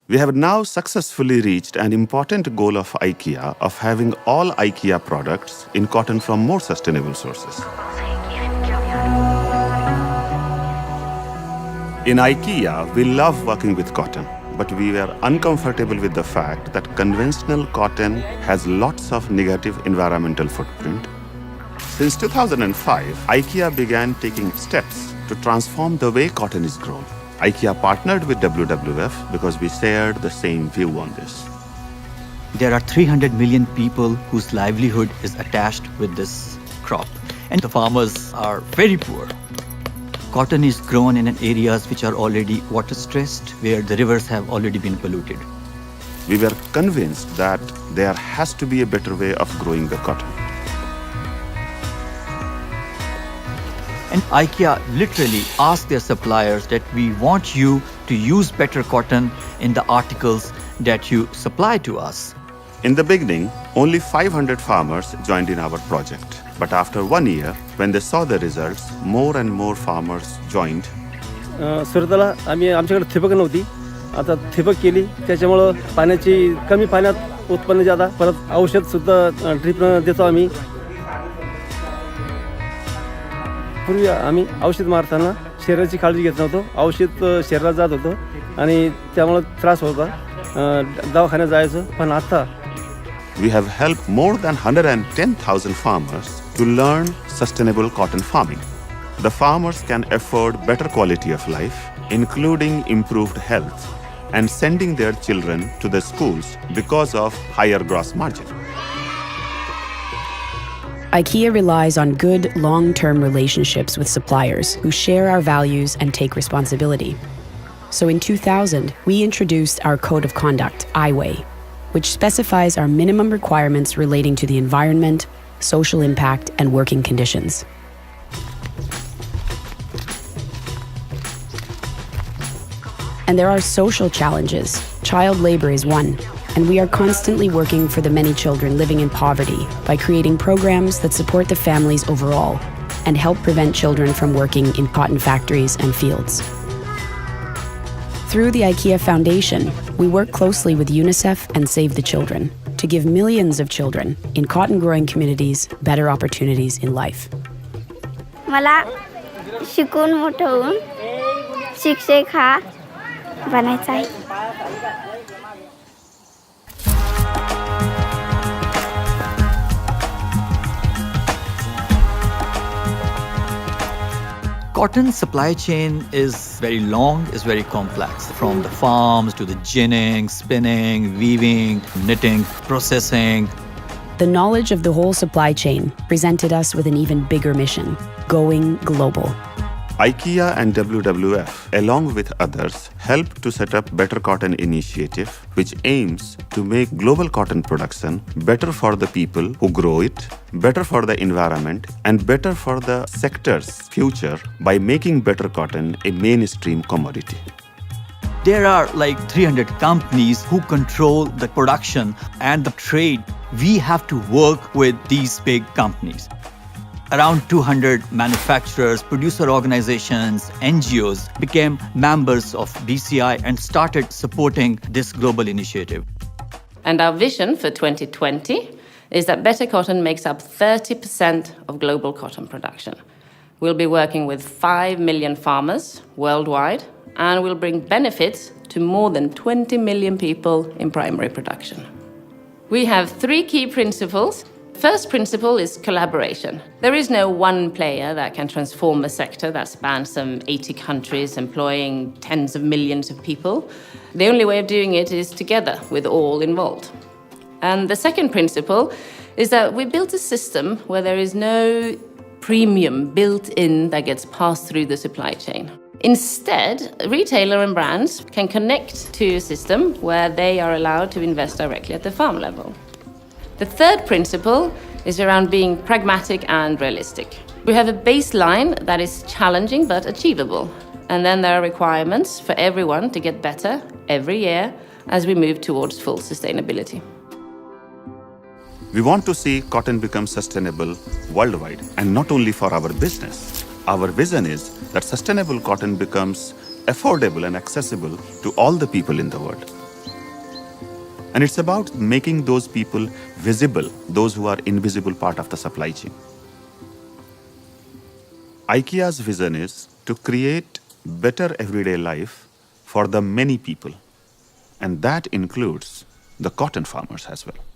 We have now successfully reached an important goal of IKEA of having all IKEA products in cotton from more sustainable sources. In IKEA, we love working with cotton, but we were uncomfortable with the fact that conventional cotton has lots of negative environmental footprint. Since 2005, IKEA began taking steps to transform the way cotton is grown. IKEA partnered with WWF because we shared the same view on this. There are 300 million people whose livelihood is attached with this crop, and the farmers are very poor. Cotton is grown in areas which are already water-stressed, where the rivers have already been polluted. We were convinced that there has to be a better way of growing the cotton. And IKEA literally asked their suppliers that we want you to use better cotton in the articles that you supply to us. In the beginning, only 500 farmers joined in our project. But after 1 year, when they saw the results, more and more farmers joined. सुरुवातीला आमच्याकडे ठिबक नव्हती. आता ठिबक केली. त्याच्यामुळे पाण्याची कमी पाण्यात उत्पन्न जादा. परत औषध सुद्धा ड्रिपनं देतो आम्ही. पूर्वी आम्ही औषध मारताना शरीराची काळजी घेत नव्हतो. औषध शरीरात जात होतं आणि त्यामुळे त्रास होता. दवाखान्यात जायचं. पण आता We have helped more than 110,000 farmers to learn sustainable cotton farming. The farmers can afford better quality of life, including improved health, and sending their children to the schools because of higher gross margin. IKEA relies on good, long-term relationships with suppliers who share our values and take responsibility. So in 2000, we introduced our Code of Conduct, IWay, which specifies our minimum requirements relating to the environment, social impact, and working conditions. And there are social challenges. Child labor is one, and we are constantly working for the many children living in poverty by creating programs that support the families overall and help prevent children from working in cotton factories and fields. Through the IKEA Foundation, we work closely with UNICEF and Save the Children to give millions of children in cotton-growing communities better opportunities in life. मला शिकून मोठं होऊन शिक्षक हा बनायचा आहे. Cotton supply chain is very long, is very complex. From the farms to the ginning, spinning, weaving, knitting, processing. The knowledge of the whole supply chain presented us with an even bigger mission, going global. IKEA and WWF, along with others, helped to set up Better Cotton Initiative, which aims to make global cotton production better for the people who grow it, better for the environment, and better for the sector's future by making better cotton a mainstream commodity. There are like 300 companies who control the production and the trade. We have to work with these big companies. Around 200 manufacturers, producer organizations, NGOs became members of BCI and started supporting this global initiative. And our vision for 2020 is that better cotton makes up 30% of global cotton production. We'll be working with 5 million farmers worldwide, and we'll bring benefits to more than 20 million people in primary production. We have 3 key principles. First principle is collaboration. There is no one player that can transform a sector that spans some 80 countries, employing tens of millions of people. The only way of doing it is together with all involved. And the second principle is that we built a system where there is no premium built in that gets passed through the supply chain. Instead, a retailer and brands can connect to a system where they are allowed to invest directly at the farm level. The third principle is around being pragmatic and realistic. We have a baseline that is challenging but achievable. And then there are requirements for everyone to get better every year as we move towards full sustainability. We want to see cotton become sustainable worldwide, and not only for our business. Our vision is that sustainable cotton becomes affordable and accessible to all the people in the world. And it's about making those people visible, those who are invisible part of the supply chain. IKEA's vision is to create better everyday life for the many people, and that includes the cotton farmers as well.